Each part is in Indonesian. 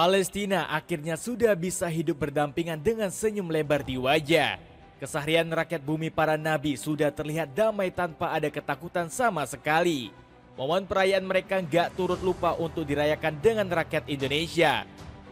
Palestina akhirnya sudah bisa hidup berdampingan dengan senyum lebar di wajah. Keseharian rakyat bumi para nabi sudah terlihat damai tanpa ada ketakutan sama sekali. Momen perayaan mereka gak turut lupa untuk dirayakan dengan rakyat Indonesia.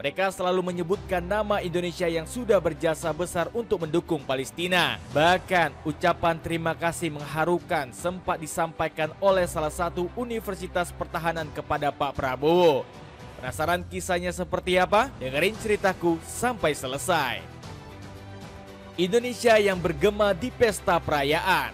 Mereka selalu menyebutkan nama Indonesia yang sudah berjasa besar untuk mendukung Palestina. Bahkan ucapan terima kasih mengharukan sempat disampaikan oleh salah satu universitas pertahanan kepada Pak Prabowo. Penasaran kisahnya seperti apa? Dengerin ceritaku sampai selesai. Indonesia yang bergema di pesta perayaan.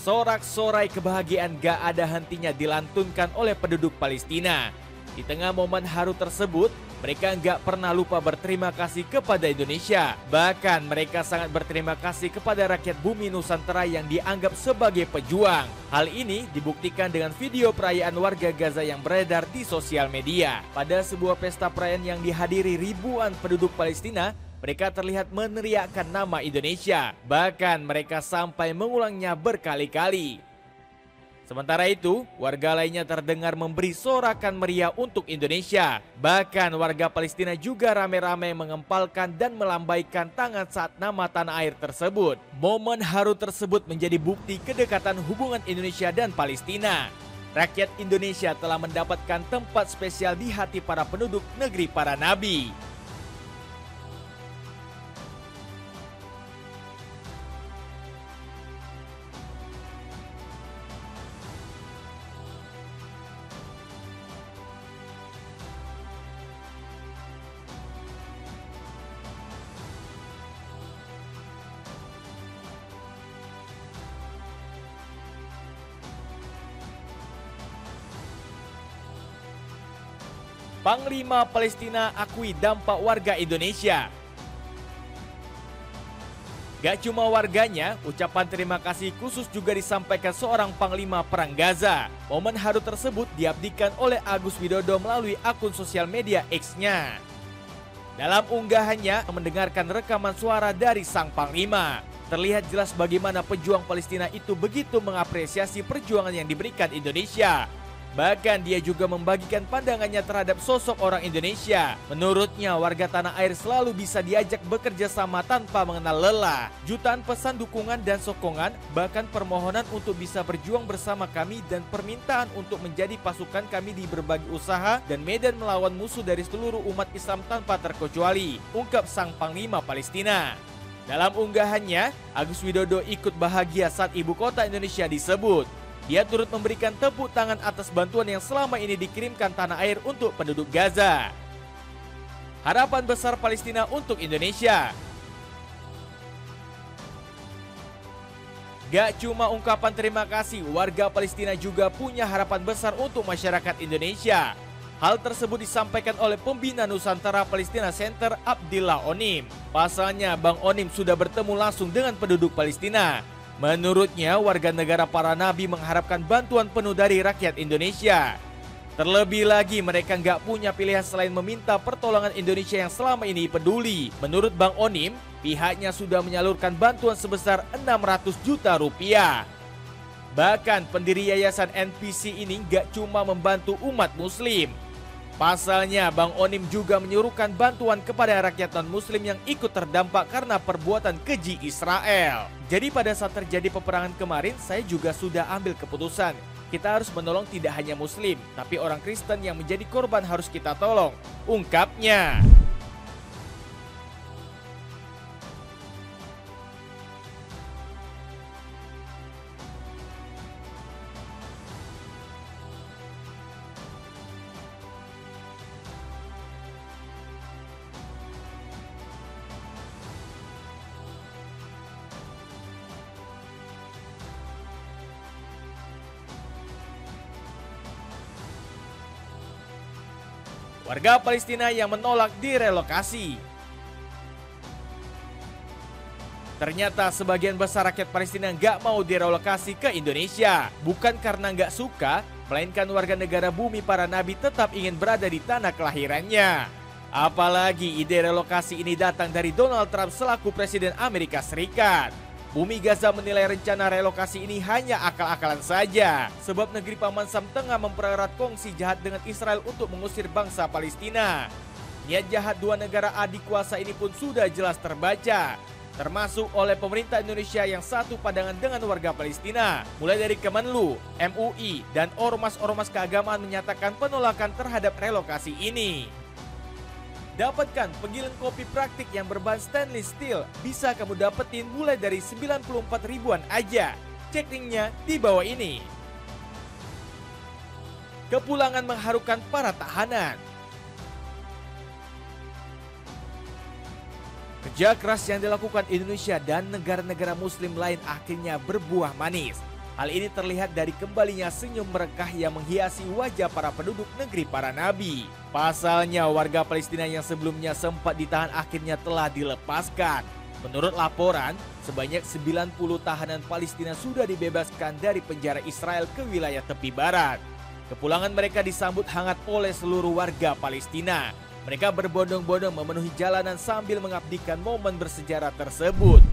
Sorak-sorai kebahagiaan gak ada hentinya dilantunkan oleh penduduk Palestina. Di tengah momen haru tersebut, mereka gak pernah lupa berterima kasih kepada Indonesia. Bahkan mereka sangat berterima kasih kepada rakyat bumi Nusantara yang dianggap sebagai pejuang. Hal ini dibuktikan dengan video perayaan warga Gaza yang beredar di sosial media. Pada sebuah pesta perayaan yang dihadiri ribuan penduduk Palestina, mereka terlihat meneriakkan nama Indonesia. Bahkan mereka sampai mengulangnya berkali-kali. Sementara itu, warga lainnya terdengar memberi sorakan meriah untuk Indonesia. Bahkan warga Palestina juga ramai-ramai mengempalkan dan melambaikan tangan saat nama tanah air tersebut. Momen haru tersebut menjadi bukti kedekatan hubungan Indonesia dan Palestina. Rakyat Indonesia telah mendapatkan tempat spesial di hati para penduduk negeri para nabi. Panglima Palestina akui dampak warga Indonesia. Gak cuma warganya, ucapan terima kasih khusus juga disampaikan seorang Panglima Perang Gaza. Momen haru tersebut diabdikan oleh Agus Widodo melalui akun sosial media X-nya. Dalam unggahannya, mendengarkan rekaman suara dari sang Panglima. Terlihat jelas bagaimana pejuang Palestina itu begitu mengapresiasi perjuangan yang diberikan Indonesia. Bahkan dia juga membagikan pandangannya terhadap sosok orang Indonesia. Menurutnya warga tanah air selalu bisa diajak bekerja sama tanpa mengenal lelah. Jutaan pesan dukungan dan sokongan, bahkan permohonan untuk bisa berjuang bersama kami dan permintaan untuk menjadi pasukan kami di berbagai usaha dan medan melawan musuh dari seluruh umat Islam tanpa terkecuali, ungkap sang Panglima Palestina. Dalam unggahannya, Agus Widodo ikut bahagia saat ibu kota Indonesia disebut. Dia turut memberikan tepuk tangan atas bantuan yang selama ini dikirimkan tanah air untuk penduduk Gaza. Harapan besar Palestina untuk Indonesia. Gak cuma ungkapan terima kasih, warga Palestina juga punya harapan besar untuk masyarakat Indonesia. Hal tersebut disampaikan oleh pembina Nusantara Palestina Center Abdillah Onim. Pasalnya, Bang Onim sudah bertemu langsung dengan penduduk Palestina. Menurutnya, warga negara para nabi mengharapkan bantuan penuh dari rakyat Indonesia. Terlebih lagi, mereka nggak punya pilihan selain meminta pertolongan Indonesia yang selama ini peduli. Menurut Bang Onim, pihaknya sudah menyalurkan bantuan sebesar 600 juta rupiah. Bahkan pendiri yayasan NPC ini nggak cuma membantu umat muslim. Pasalnya, Bang Onim juga menyuruhkan bantuan kepada rakyat non-muslim yang ikut terdampak karena perbuatan keji Israel. Jadi pada saat terjadi peperangan kemarin, saya juga sudah ambil keputusan. Kita harus menolong tidak hanya muslim, tapi orang Kristen yang menjadi korban harus kita tolong, ungkapnya. Warga Palestina yang menolak direlokasi. Ternyata sebagian besar rakyat Palestina nggak mau direlokasi ke Indonesia. Bukan karena nggak suka, melainkan warga negara bumi para nabi tetap ingin berada di tanah kelahirannya. Apalagi ide relokasi ini datang dari Donald Trump selaku Presiden Amerika Serikat. Bumi Gaza menilai rencana relokasi ini hanya akal-akalan saja, sebab negeri Paman Sam tengah mempererat kongsi jahat dengan Israel untuk mengusir bangsa Palestina. Niat jahat dua negara adik kuasa ini pun sudah jelas terbaca, termasuk oleh pemerintah Indonesia yang satu pandangan dengan warga Palestina. Mulai dari Kemenlu, MUI, dan ormas-ormas keagamaan menyatakan penolakan terhadap relokasi ini. Dapatkan penggiling kopi praktik yang berbahan stainless steel. Bisa kamu dapetin mulai dari 94 ribuan aja. Cek linknya di bawah ini. Kepulangan mengharukan para tahanan. Kerja keras yang dilakukan Indonesia dan negara-negara muslim lain akhirnya berbuah manis. Hal ini terlihat dari kembalinya senyum merekah yang menghiasi wajah para penduduk negeri para nabi. Pasalnya warga Palestina yang sebelumnya sempat ditahan akhirnya telah dilepaskan. Menurut laporan, sebanyak 90 tahanan Palestina sudah dibebaskan dari penjara Israel ke wilayah tepi barat. Kepulangan mereka disambut hangat oleh seluruh warga Palestina. Mereka berbondong-bondong memenuhi jalanan sambil mengabdikan momen bersejarah tersebut.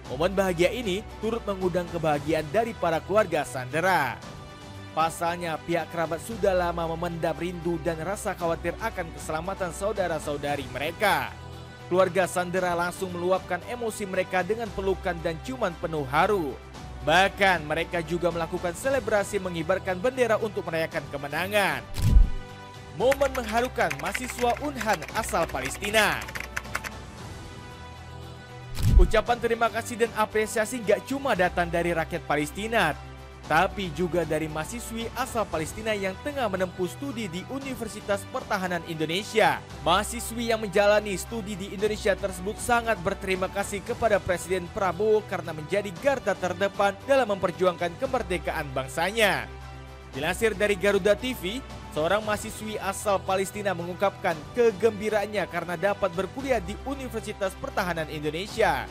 Momen bahagia ini turut mengundang kebahagiaan dari para keluarga sandera. Pasalnya pihak kerabat sudah lama memendam rindu dan rasa khawatir akan keselamatan saudara-saudari mereka. Keluarga sandera langsung meluapkan emosi mereka dengan pelukan dan ciuman penuh haru. Bahkan mereka juga melakukan selebrasi mengibarkan bendera untuk merayakan kemenangan. Momen mengharukan mahasiswa Unhan asal Palestina. Ucapan terima kasih dan apresiasi gak cuma datang dari rakyat Palestina, tapi juga dari mahasiswi asal Palestina yang tengah menempuh studi di Universitas Pertahanan Indonesia. Mahasiswi yang menjalani studi di Indonesia tersebut sangat berterima kasih kepada Presiden Prabowo karena menjadi garda terdepan dalam memperjuangkan kemerdekaan bangsanya. Dilansir dari Garuda TV, seorang mahasiswi asal Palestina mengungkapkan kegembiraannya karena dapat berkuliah di Universitas Pertahanan Indonesia.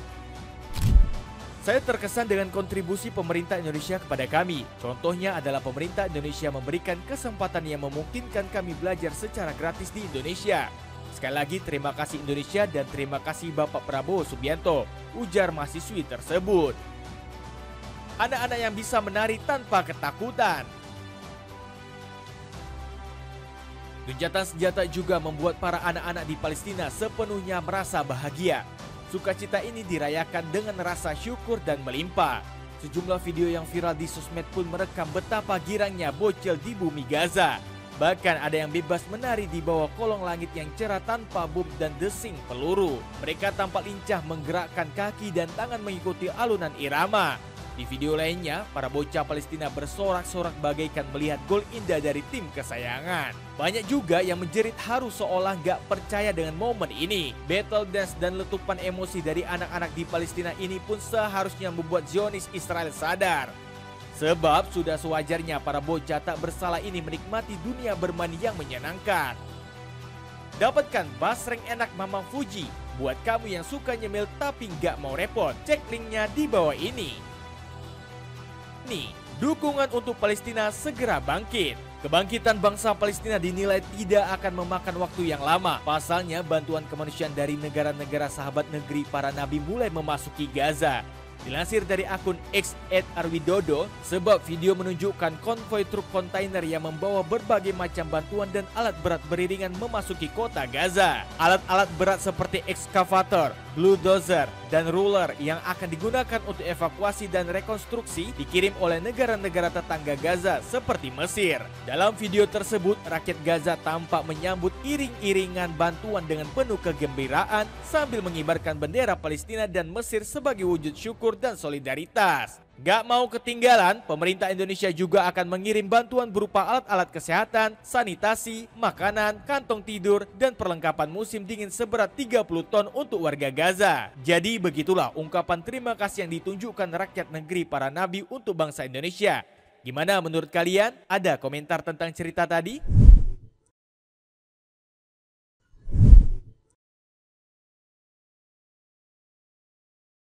Saya terkesan dengan kontribusi pemerintah Indonesia kepada kami. Contohnya adalah pemerintah Indonesia memberikan kesempatan yang memungkinkan kami belajar secara gratis di Indonesia. Sekali lagi terima kasih Indonesia dan terima kasih Bapak Prabowo Subianto, ujar mahasiswi tersebut. Anak-anak yang bisa menari tanpa ketakutan. Gencatan senjata juga membuat para anak-anak di Palestina sepenuhnya merasa bahagia. Sukacita ini dirayakan dengan rasa syukur dan melimpah. Sejumlah video yang viral di sosmed pun merekam betapa girangnya bocil di bumi Gaza. Bahkan ada yang bebas menari di bawah kolong langit yang cerah tanpa bom dan desing peluru. Mereka tampak lincah menggerakkan kaki dan tangan mengikuti alunan irama. Di video lainnya, para bocah Palestina bersorak-sorak bagaikan melihat gol indah dari tim kesayangan. Banyak juga yang menjerit haru seolah gak percaya dengan momen ini. Battle dance dan letupan emosi dari anak-anak di Palestina ini pun seharusnya membuat Zionis Israel sadar. Sebab sudah sewajarnya para bocah tak bersalah ini menikmati dunia bermain yang menyenangkan. Dapatkan basreng enak Mamang Fuji buat kamu yang suka nyemil tapi gak mau repot. Cek linknya di bawah ini. Dukungan untuk Palestina segera bangkit. Kebangkitan bangsa Palestina dinilai tidak akan memakan waktu yang lama. Pasalnya bantuan kemanusiaan dari negara-negara sahabat negeri para nabi mulai memasuki Gaza. Dilansir dari akun X @arwidodo, sebab video menunjukkan konvoi truk kontainer yang membawa berbagai macam bantuan dan alat berat beriringan memasuki kota Gaza. Alat-alat berat seperti ekskavator, bulldozer, dan ruler yang akan digunakan untuk evakuasi dan rekonstruksi dikirim oleh negara-negara tetangga Gaza seperti Mesir. Dalam video tersebut, rakyat Gaza tampak menyambut iring-iringan bantuan dengan penuh kegembiraan sambil mengibarkan bendera Palestina dan Mesir sebagai wujud syukur dan solidaritas. Gak mau ketinggalan, pemerintah Indonesia juga akan mengirim bantuan berupa alat-alat kesehatan, sanitasi, makanan, kantong tidur, dan perlengkapan musim dingin seberat 30 ton untuk warga Gaza. Jadi begitulah ungkapan terima kasih yang ditunjukkan rakyat negeri para nabi untuk bangsa Indonesia. Gimana menurut kalian? Ada komentar tentang cerita tadi?